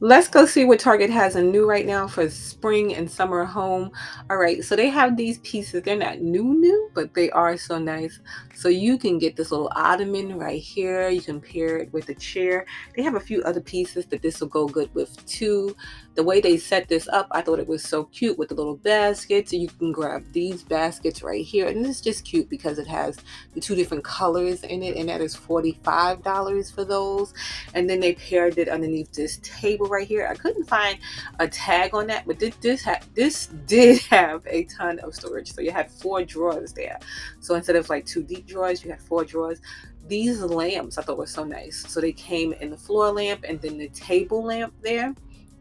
Let's go see what Target has in new right now for spring and summer home. All right, so they have these pieces. They're not new, but they are so nice. So you can get this little ottoman right here. You can pair it with a chair. They have a few other pieces that this will go good with too. The way they set this up, I thought it was so cute with the little baskets. You can grab these baskets right here. And this is just cute because it has the two different colors in it, and that is $45 for those. And then they paired it underneath this table right here. I couldn't find a tag on that, but this did have a ton of storage. So you had 4 drawers there. So instead of like 2 deep drawers, you had 4 drawers. These lamps I thought were so nice. So they came in the floor lamp and then the table lamp there.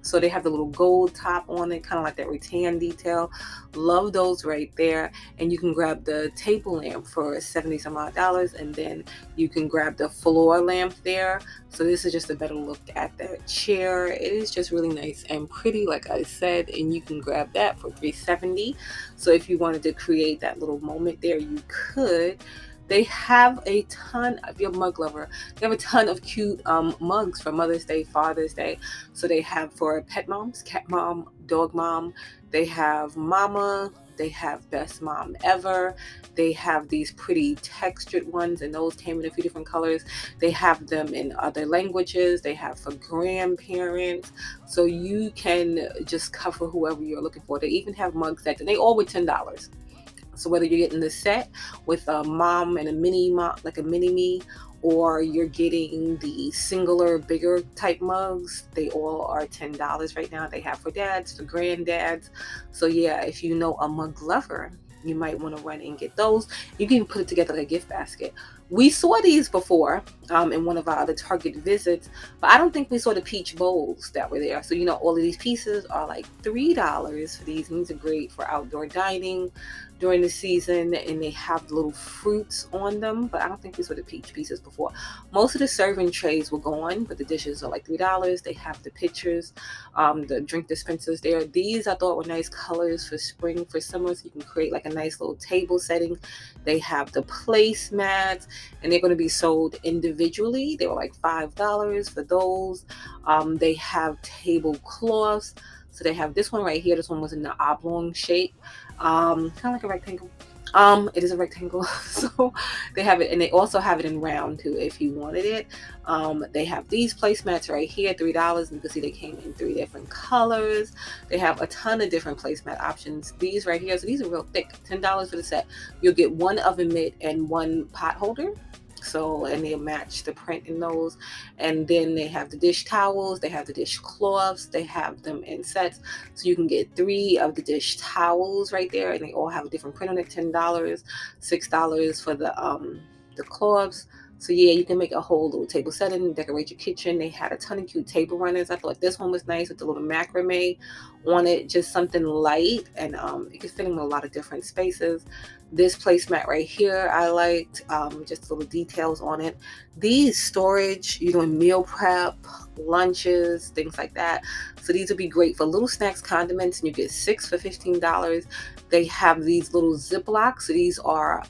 So they have the little gold top on it, kind of like that rattan detail. Love those right there. And you can grab the table lamp for 70 some odd dollars, and then you can grab the floor lamp there. So this is just a better look at that chair. It is just really nice and pretty, like I said, and you can grab that for 370. So if you wanted to create that little moment there, you could. They have a ton, if you're a mug lover, they have a ton of cute mugs for Mother's Day, Father's Day. So they have for pet moms, cat mom, dog mom. They have mama. They have best mom ever. They have these pretty textured ones, and those came in a few different colors. They have them in other languages. They have for grandparents. So you can just cover whoever you're looking for. They even have mug sets, and they all were $10. So whether you're getting the set with a mom and a mini mom, like a mini me, or you're getting the singular bigger type mugs, they all are $10 right now. They have for dads, for granddads. So yeah, if you know a mug lover, you might want to run and get those. You can put it together like a gift basket. We saw these before in one of our other Target visits, but I don't think we saw the peach bowls that were there. So all of these pieces are like $3 for these. And these are great for outdoor dining during the season, and they have little fruits on them, but I don't think we saw the peach pieces before. Most of the serving trays were gone, but the dishes are like $3. They have the pitchers, the drink dispensers there. These I thought were nice colors for spring, for summer, so you can create like a nice little table setting. They have the placemats, and they're going to be sold individually. They were like $5 for those. They have tablecloths. So they have this one right here. This one was in the oblong shape, kind of like a rectangle. It is a rectangle. So they have it, and they also have it in round too if you wanted it. They have these placemats right here, $3, and you can see they came in 3 different colors. They have a ton of different placemat options. These right here, so these are real thick, $10 for the set. You'll get one oven mitt and one pot holder. So, and they match the print in those. And then they have the dish towels, they have the dish cloths, they have them in sets. So you can get 3 of the dish towels right there, and they all have a different print on it. $10, $6 for the cloths. So yeah, you can make a whole little table setting, decorate your kitchen. They had a ton of cute table runners. I thought this one was nice with the little macrame on it, just something light, and it could fit in a lot of different spaces. This placemat right here, I liked, just little details on it. These storage, you're doing meal prep, lunches, things like that. So these would be great for little snacks, condiments, and you get 6 for $15. They have these little Ziplocs. So these are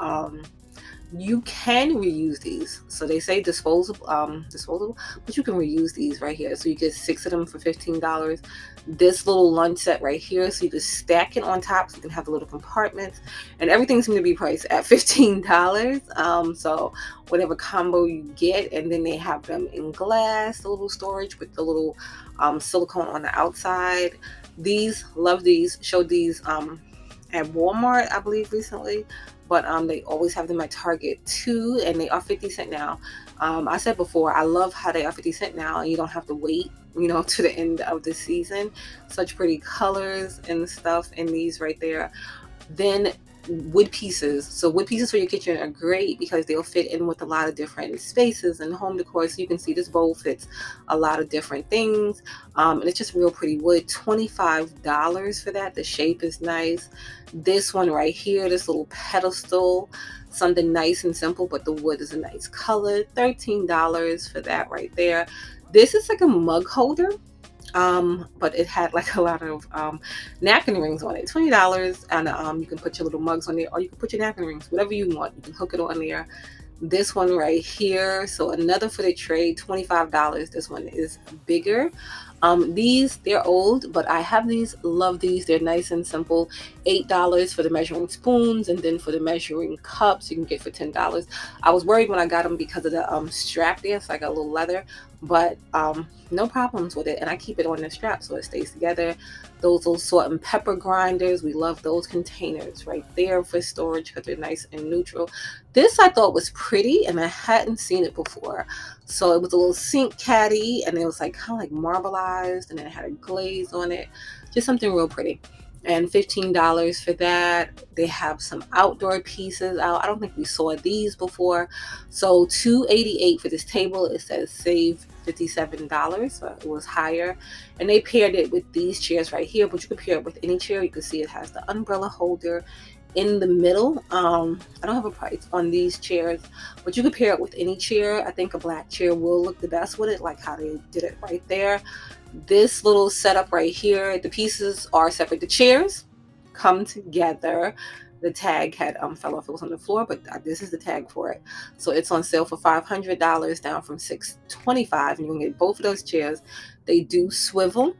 you can reuse these. So they say disposable, but you can reuse these right here. So you get 6 of them for $15. This little lunch set right here, so you can stack it on top, so you can have the little compartments, and everything's going to be priced at $15. So whatever combo you get, and then they have them in glass, the little storage with the little silicone on the outside. These, love these. Showed these at Walmart, I believe, recently, but they always have them at Target too, and they are 50 cents now. I said before, I love how they are 50 cents now, and you don't have to wait, to the end of the season. Such pretty colors and stuff in these right there. Then wood pieces. So wood pieces for your kitchen are great because they'll fit in with a lot of different spaces and home decor. So you can see this bowl fits a lot of different things. And it's just real pretty wood. $25 for that. The shape is nice. This one right here, this little pedestal, something nice and simple, but the wood is a nice color. $13 for that right there. This is like a mug holder. But it had like a lot of napkin rings on it. $20, and you can put your little mugs on there, or you can put your napkin rings, whatever you want. You can hook it on there. This one right here, so another for the tray, $25. This one is bigger. These, they're old, but I have these, love these. They're nice and simple. $8 for the measuring spoons, and then for the measuring cups you can get for $10. I was worried when I got them because of the strap there, so I got a little leather, but no problems with it. And I keep it on the strap so it stays together. Those little salt and pepper grinders, we love those containers right there for storage because they're nice and neutral. This I thought was pretty and I hadn't seen it before. So it was a little sink caddy, and it was like kind of like marbleized, and then it had a glaze on it. Just something real pretty. And $15 for that. They have some outdoor pieces out. I don't think we saw these before. So $288 for this table. It says save $57, so it was higher. And they paired it with these chairs right here, but you can pair it with any chair. You can see it has the umbrella holder in the middle. I don't have a price on these chairs, but you could pair it with any chair. I think a black chair will look the best with it, like how they did it right there. This little setup right here, the pieces are separate. The chairs come together. The tag had fell off, it was on the floor, but this is the tag for it. So it's on sale for $500, down from $625, and you can get both of those chairs. They do swivel.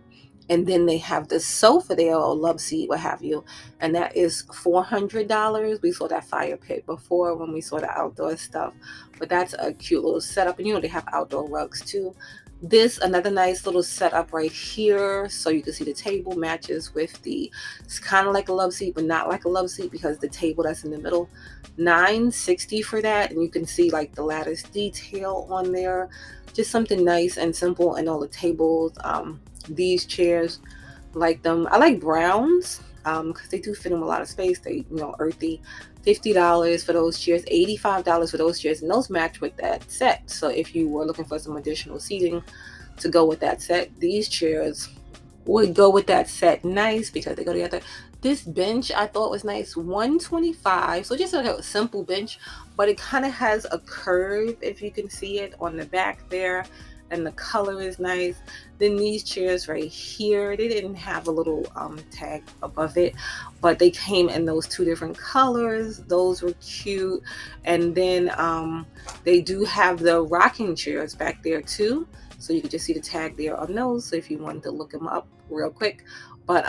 And then they have the sofa there, or love seat, what have you, and that is $400. We saw that fire pit before when we saw the outdoor stuff, but that's a cute little setup. And they have outdoor rugs too. This, another nice little setup right here, so you can see the table matches with it's kind of like a love seat, but not like a love seat because the table that's in the middle. $960 for that, and you can see like the lattice detail on there. Just something nice and simple. And all the tables, these chairs, like them. I like browns because they do fit in a lot of space. They, earthy. $50 for those chairs, $85 for those chairs, and those match with that set. So if you were looking for some additional seating to go with that set, these chairs would go with that set nice because they go together. This bench I thought was nice, $125. So just a simple bench, but it kind of has a curve, if you can see it on the back there, and the color is nice. Then these chairs right here, they didn't have a little tag above it, but they came in those two different colors. Those were cute. And then they do have the rocking chairs back there too, so you can just see the tag there on those, so if you wanted to look them up real quick. But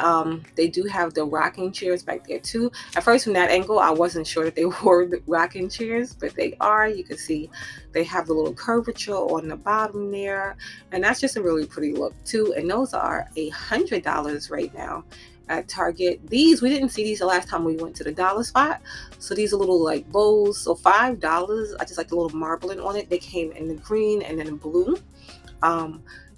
they do have the rocking chairs back there too. At first, from that angle, I wasn't sure that they were the rocking chairs, but they are. You can see they have the little curvature on the bottom there, and that's just a really pretty look too. And those are $100 right now at Target. These, we didn't see these the last time we went to the dollar spot. So these are little like bowls, so $5. I just like the little marbling on it. They came in the green and then the blue.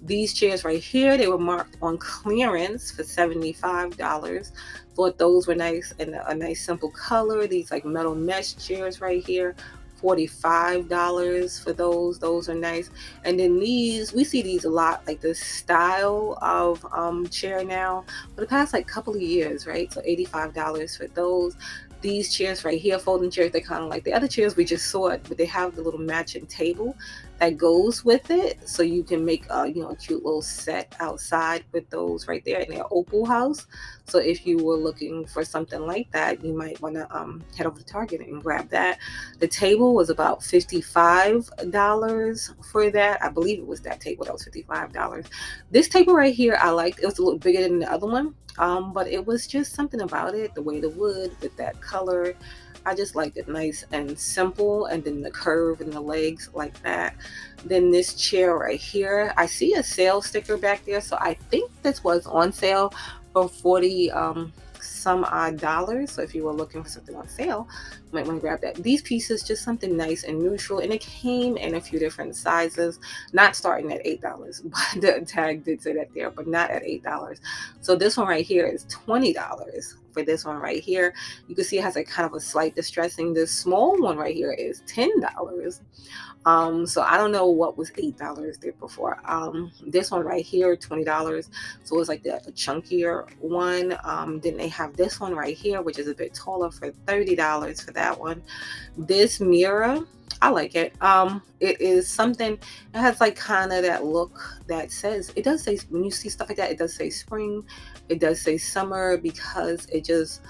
These chairs right here, they were marked on clearance for $75. Thought those were nice, and a nice simple color. These like metal mesh chairs right here, $45 for those. Those are nice. And then these, we see these a lot, like this style of chair now for the past like couple of years, right? So $85 for those. These chairs right here, folding chairs, they're kind of like the other chairs we just saw it, but they have the little matching table that goes with it, so you can make a cute little set outside with those right there in their opal house. So if you were looking for something like that, you might want to head over to Target and grab that. The table was about $55 for that. I believe it was that table that was $55. This table right here, I liked. It was a little bigger than the other one, but it was just something about it, the way the wood with that color. I just liked it nice and simple, and then the curve and the legs like that. Then this chair right here, I see a sale sticker back there, so I think this was on sale for 40 some odd dollars. So if you were looking for something on sale, you might want to grab that. These pieces, just something nice and neutral, and it came in a few different sizes, not starting at $8, but the tag did say that there, but not at $8. So this one right here is $20 for this one right here. You can see it has a kind of a slight distressing. This small one right here is $10. So I don't know what was $8 there before. This one right here, $20. So it's like the chunkier one. Then they have this one right here, which is a bit taller, for $30 for that one. This mirror, I like it. It is something, it has like kind of that look that says, it does say, when you see stuff like that, it does say spring, it does say summer, because it just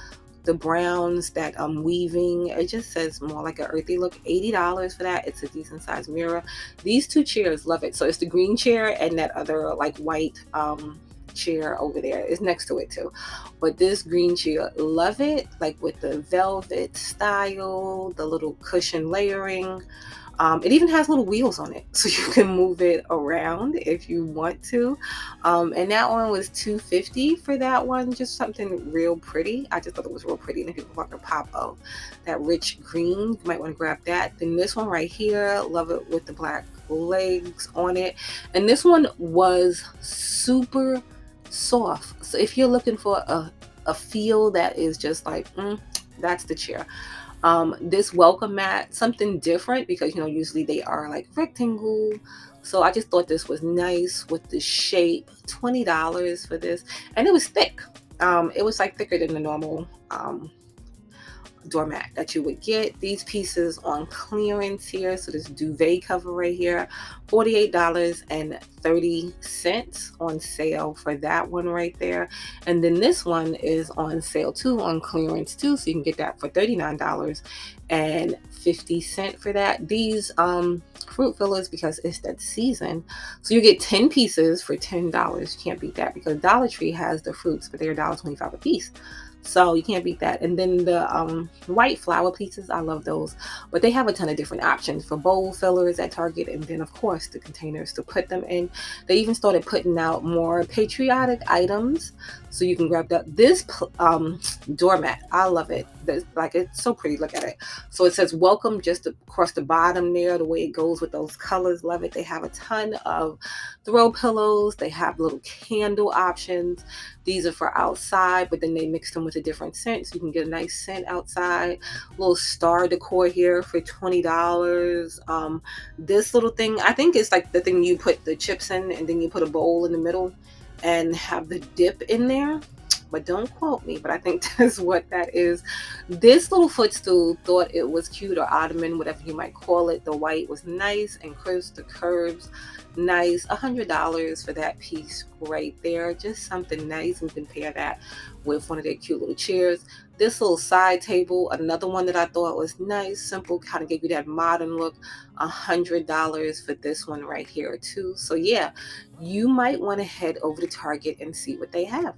the browns, that weaving. It just says more like an earthy look. $80 for that. It's a decent sized mirror. These two chairs, love it. So it's the green chair and that other like white chair over there is next to it too. But this green chair, love it, like with the velvet style, the little cushion layering. It even has little wheels on it, so you can move it around if you want to. And that one was $250 for that one. Just something real pretty. I just thought it was real pretty. And if you want a pop of that rich green, you might want to grab that. Then this one right here, love it with the black legs on it. And this one was super soft. So if you're looking for a feel that is just like, that's the chair. This welcome mat, something different because usually they are like rectangle. So I just thought this was nice with the shape. $20 for this, and it was thick. It was like thicker than the normal doormat that you would get. These pieces on clearance here. So this duvet cover right here, $48.30 on sale for that one right there. And then this one is on sale too, on clearance too. So you can get that for $39.50 for that. These fruit fillers, because it's that season. So you get 10 pieces for $10. You can't beat that because Dollar Tree has the fruits, but they're $1.25 a piece. So you can't beat that. And then the white flower pieces, I love those. But they have a ton of different options for bowl fillers at Target. And then, of course, the containers to put them in. They even started putting out more patriotic items. So you can grab that. This doormat, I love it. It's so pretty. Look at it. So it says welcome just across the bottom there, the way it goes with those colors. Love it. They have a ton of throw pillows. They have little candle options. These are for outside, but then they mix them with a different scent, so you can get a nice scent outside. Little star decor here for $20. This little thing, I think it's like the thing you put the chips in, and then you put a bowl in the middle and have the dip in there. But don't quote me, but I think that's what that is. This little footstool, thought it was cute, or ottoman, whatever you might call it. The white was nice and crisp, the curves nice. $100 for that piece right there. Just something nice, and you can pair that with one of their cute little chairs. This little side table, another one that I thought was nice, simple, kind of gave you that modern look. $100 for this one right here too. So yeah, you might want to head over to Target and see what they have.